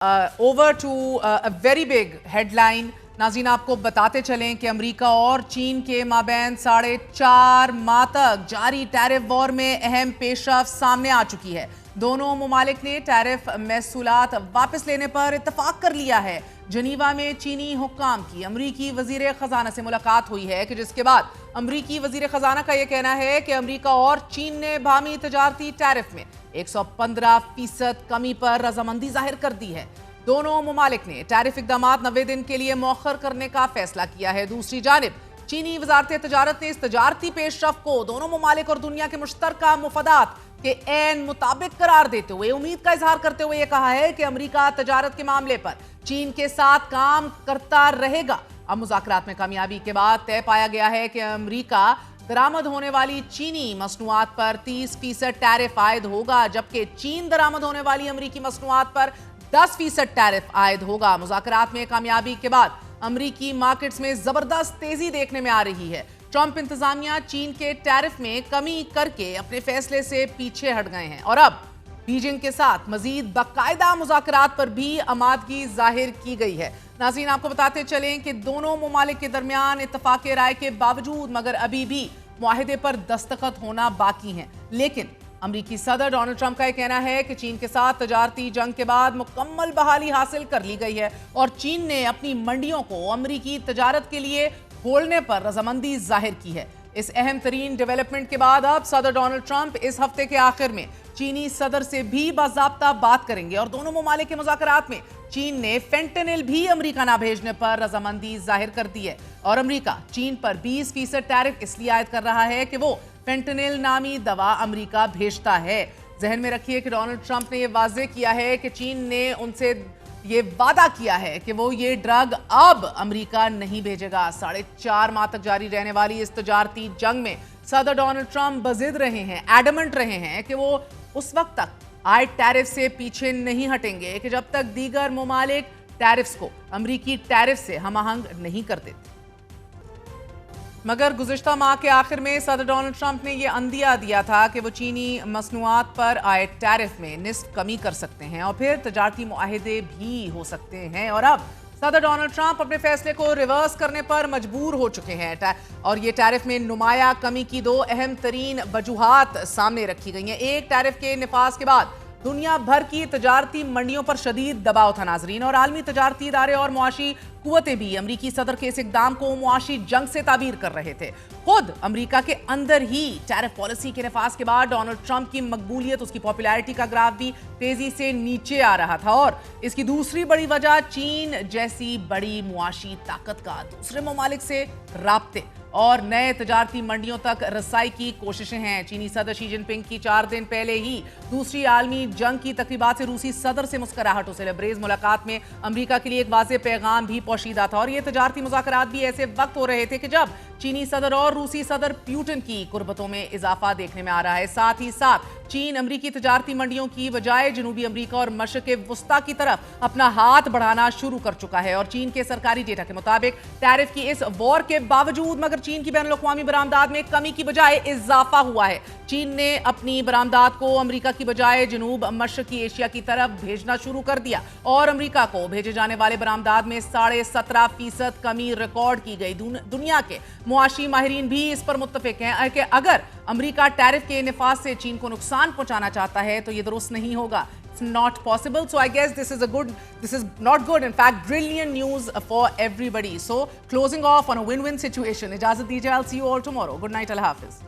Over to very big headline. ناظرین آپ کو بتاتے چلیں کہ امریکہ اور چین کے مابین 4.5 ماہ تک جاری ٹیرف وار میں اہم پیش رفت سامنے آ چکی ہے. دونوں ممالک نے ٹیرف محصولات واپس لینے پر اتفاق کر لیا ہے. جنیوا میں چینی حکام کی امریکی وزیر خزانہ سے ملاقات ہوئی ہے کہ جس کے بعد امریکی وزیر خزانہ کا یہ کہنا ہے کہ امریکہ اور چین نے باہمی تجارتی ٹیرف میں 115% کمی پر رضامندی ظاہر کر دی ہے. دونوں ممالک نے ٹیرف اقدامات 90 دن کے لیے مؤخر کرنے کا فیصلہ کیا ہے. دوسری جانب چینی وزارت تجارت نے اس تجارتی پیش رفت کو دونوں ممالک اور دنیا کے مشترکہ مفادات کے عین مطابق قرار دیتے ہوئے امید کا اظہار کرتے ہوئے یہ کہا ہے کہ امریکہ تجارت کے معاملے پر چین کے ساتھ کام کرتا رہے گا. اب مذاکرات میں کامیابی کے بعد طے پایا گیا ہے کہ امریکہ درآمد ہونے والی چینی مصنوعات پر 30% ٹیرف عائد ہوگا جبکہ چین درآمد ہونے والی امریکی مصنوعات پر 10% ٹیرف عائد ہوگا. مذاکرات میں کامیابی کے بعد امریکی مارکیٹس میں زبردست تیزی دیکھنے میں آ رہی ہے. ٹرمپ انتظامیہ چین کے ٹیرف میں کمی کر کے اپنے فیصلے سے پیچھے ہٹ گئے ہیں اور اب بیجنگ کے ساتھ مزید باقاعدہ مذاکرات پر بھی آمادگی ظاہر کی گئی ہے. ناظرین آپ کو بتاتے چلیں کہ دونوں ممالک کے درمیان اتفاق رائے کے باوجود مگر ابھی بھی معاہدے پر دستخط ہونا باقی ہیں. لیکن امریکی صدر ڈونلڈ ٹرمپ کا یہ کہنا ہے کہ چین کے ساتھ تجارتی جنگ کے بعد مکمل بحالی حاصل کر لی گئی ہے اور چین نے اپنی منڈیوں کو امریکی تجارت کے لیے کھولنے پر رضامندی ظاہر کی ہے. اس اہم ترین ڈیولپمنٹ کے بعد اب صدر ڈونلڈ ٹرمپ اس ہفتے کے آخر میں چینی صدر سے بھی باضابطہ بات کریں گے اور دونوں ممالک کے مذاکرات میں چین نے فینٹنل بھی امریکہ نہ بھیجنے پر رضامندی ظاہر کر دی ہے اور امریکہ چین پر 20% ٹیرف اس لیے عائد کر رہا ہے کہ وہ فینٹنل نامی دوا امریکہ بھیجتا ہے. ذہن میں رکھیے کہ ڈونلڈ ٹرمپ نے یہ واضح کیا ہے کہ چین نے ان سے یہ وعدہ کیا ہے کہ وہ یہ ڈرگ اب امریکہ نہیں بھیجے گا. 4.5 ماہ تک جاری رہنے والی اس تجارتی جنگ میں صدر ڈونلڈ ٹرمپ بضد رہے ہیں, ایڈمنٹ رہے ہیں کہ وہ اس وقت تک عائد ٹیرف سے پیچھے نہیں ہٹیں گے کہ جب تک دیگر ممالک ٹیرفز کو امریکی ٹیرف سے ہم آہنگ نہیں کر دیتے. مگر گزشتہ ماہ کے آخر میں صدر ڈونلڈ ٹرمپ نے یہ عندیہ دیا تھا کہ وہ چینی مصنوعات پر عائد ٹیرف میں نصف کمی کر سکتے ہیں اور پھر تجارتی معاہدے بھی ہو سکتے ہیں. اور اب صدر ڈونلڈ ٹرمپ اپنے فیصلے کو ریورس کرنے پر مجبور ہو چکے ہیں اور یہ ٹیرف میں نمایاں کمی کی 2 اہم ترین وجوہات سامنے رکھی گئی ہیں. ایک, ٹیرف کے نفاذ کے بعد دنیا بھر کی تجارتی منڈیوں پر شدید دباؤ تھا ناظرین اور عالمی تجارتی ادارے اور معاشی قوتیں بھی امریکی صدر کے اس اقدام کو معاشی جنگ سے تعبیر کر رہے تھے. خود امریکہ کے اندر ہی ٹیرف پالیسی کے نفاذ کے بعد ڈونلڈ ٹرمپ کی مقبولیت, اس کی پاپولیرٹی کا گراف بھی تیزی سے نیچے آ رہا تھا اور اس کی دوسری بڑی وجہ چین جیسی بڑی معاشی طاقت کا دوسرے ممالک سے رابطے اور نئے تجارتی منڈیوں تک رسائی کی کوششیں ہیں. چینی صدر شی جن پنگ کی 4 دن پہلے ہی دوسری عالمی جنگ کی تقریبات سے روسی صدر سے مسکراہٹوں سے لبریز ملاقات میں امریکہ کے لیے ایک واضح پیغام بھی پوشیدہ تھا اور یہ تجارتی مذاکرات بھی ایسے وقت ہو رہے تھے کہ جب چینی صدر اور روسی صدر پیوٹن کی قربتوں میں اضافہ دیکھنے میں آ رہا ہے. ساتھ ہی ساتھ چین امریکی تجارتی منڈیوں کی بجائے جنوبی امریکہ اور مشرق وسطیٰ کی طرف اپنا ہاتھ بڑھانا شروع کر چکا ہے اور چین کے سرکاری ڈیٹا کے مطابق ٹیرف کی اس وار کے باوجود مگر چین کی بین الاقوامی برآمدات میں کمی کی بجائے اضافہ ہوا ہے. چین نے اپنی برآمدات کو امریکہ کی بجائے جنوب مشرقی ایشیا کی طرف بھیجنا شروع کر دیا اور امریکہ کو بھیجے جانے والے برآمدات میں 17.5% کمی ریکارڈ کی گئی. دنیا کے معاشی ماہرین بھی اس پر متفق ہیں کہ اگر امریکہ ٹیرف کے نفاذ سے چین کو نقصان پہنچانا چاہتا ہے تو یہ درست نہیں ہوگا. It's not possible. So I guess this is not good. In fact, brilliant news for everybody. So closing off on a win-win situation. Ijazat dijiye, I'll see you all tomorrow. Good night, Allah Hafiz.